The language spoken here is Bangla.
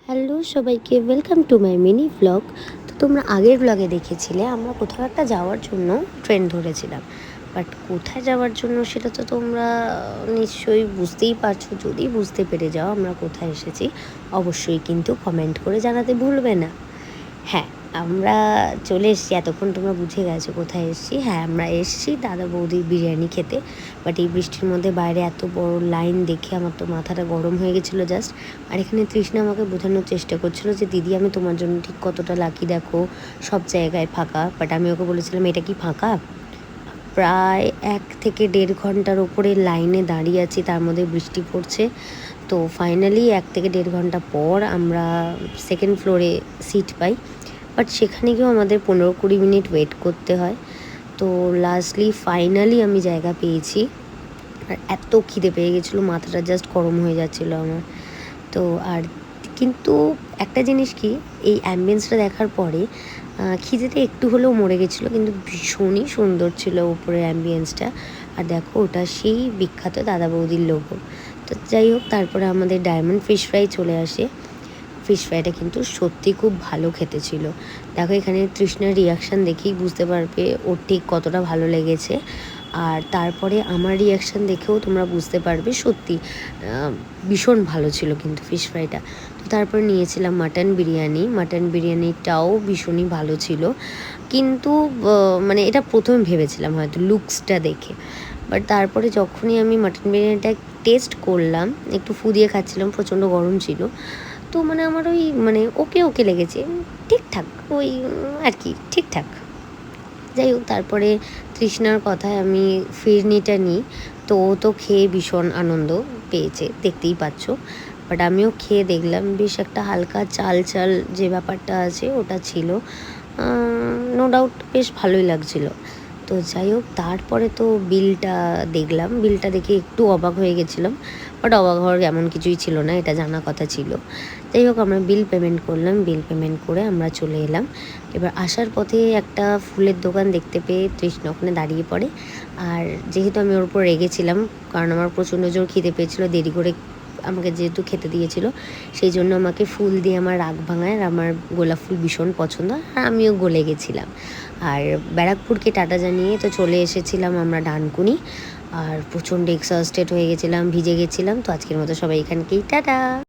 হ্যালো সবাইকে, welcome to my mini vlog. তো তোমরা আগের ভ্লগে দেখেছিলে আমরা কোথাও একটা যাওয়ার জন্য ট্রেন ধরেছিলাম, বাট কোথায় যাওয়ার জন্য সেটা তো তোমরা নিশ্চয়ই বুঝতেই পারছো। যদি বুঝতে পেরে যাও আমরা কোথায় এসেছি, অবশ্যই কিন্তু কমেন্ট করে জানাতে ভুলবে না। হ্যাঁ, আমরা চলে এসেছি। এতক্ষণ তোমরা বুঝে গেছো কোথায় এসেছি। হ্যাঁ, আমরা এসেছি দাদা বৌদির বিরিয়ানি খেতে। বাট এই বৃষ্টির মধ্যে বাইরে এত বড় লাইন দেখে আমার তো মাথাটা গরম হয়ে গেছিলো জাস্ট। আর এখানে তৃষ্ণা আমাকে বোঝানোর চেষ্টা করছিল যে দিদি আমি তোমার জন্য ঠিক কতটা লাকি, দেখো সব জায়গায় ফাঁকা। বাট আমি ওকে বলেছিলাম এটা কি ফাঁকা? প্রায় 1 থেকে 1.5 ঘন্টার ওপরে লাইনে দাঁড়িয়ে আছি, তার মধ্যে বৃষ্টি পড়ছে। তো ফাইনালি 1 থেকে 1.5 ঘন্টা পর আমরা সেকেন্ড ফ্লোরে সিট পাই। বাট সেখানে গিয়েও আমাদের 15-20 মিনিট ওয়েট করতে হয়। তো লাস্টলি ফাইনালি আমি জায়গা পেয়েছি। আর এত খিদে পেয়ে গেছিলো, মাথাটা জাস্ট গরম হয়ে যাচ্ছিলো আমার। তো আর কিন্তু একটা জিনিস কি, এই অ্যাম্বিয়েন্সটা দেখার পরে খিদেতে একটু হলেও মরে গেছিলো, কিন্তু ভীষণই সুন্দর ছিল উপরের অ্যাম্বিয়েন্সটা। আর দেখো ওটা সেই বিখ্যাত দাদা বৌদির লোগো। তো যাই হোক, তারপরে আমাদের ডায়মন্ড ফিশ ফ্রাই চলে আসে। ফিশ ফ্রাইটা কিন্তু সত্যি খুব ভালো খেতে ছিল। দেখো এখানে তৃষ্ণার রিয়াকশান দেখেই বুঝতে পারবে ওর ঠিক কতটা ভালো লেগেছে। আর তারপরে আমার রিয়াকশান দেখেও তোমরা বুঝতে পারবে সত্যি ভীষণ ভালো ছিল কিন্তু ফিশ ফ্রাইটা। তো তারপর নিয়েছিলাম মাটন বিরিয়ানি। মাটন বিরিয়ানিটাও ভীষণই ভালো ছিল, কিন্তু মানে এটা প্রথমে ভেবেছিলাম হয়তো লুকসটা দেখে। বাট তারপরে যখনই আমি মাটন বিরিয়ানিটা টেস্ট করলাম, একটু ফু দিয়ে খাচ্ছিলাম, প্রচণ্ড গরম ছিল। তো মানে আমার ওই মানে ওকে ওকে লেগেছে, ঠিকঠাক ওই আর কি ঠিকঠাক। যাই হোক, তারপরে তৃষ্ণার কথায় আমি ফিরনিটা নিই। তো ও তো খেয়ে ভীষণ আনন্দ পেয়েছে, দেখতেই পাচ্ছ। বাট আমিও খেয়ে দেখলাম, বেশ একটা হালকা চাল চাল যে ব্যাপারটা আছে ওটা ছিল। নো ডাউট বেশ ভালোই লাগছিলো। তো যাই হোক, তারপরে তো বিলটা দেখলাম। বিলটা দেখে একটু অবাক হয়ে গেছিলাম, বাট অবাক হওয়ার এমন কিছুই ছিল না, এটা জানা কথা ছিল। যাই হোক, আমরা বিল পেমেন্ট করলাম। বিল পেমেন্ট করে আমরা চলে এলাম। এবার আসার পথে একটা ফুলের দোকান দেখতে পেয়ে তৃষ্ণা ওখানে দাঁড়িয়ে পড়ে। আর যেহেতু আমি ওর উপর রেগেছিলাম, কারণ আমার প্রচণ্ড জোর খিদে পেয়েছিলো, দেরি করে আমাকে যেহেতু খেতে দিয়েছিল, সেই জন্য আমাকে ফুল দিয়ে আমার রাগ ভাঙায়। আর আমার গোলাপ ফুল ভীষণ পছন্দ, আর আমিও গলে গেছিলাম। আর ব্যারাকপুরকে টাটা জানিয়ে তো চলে এসেছিলাম আমরা ডানকুনি। আর প্রচণ্ড এক্সস্টেড হয়ে গেছিলাম, ভিজে গেছিলাম। তো আজকের মতো সবাই এখানকেই টাটা।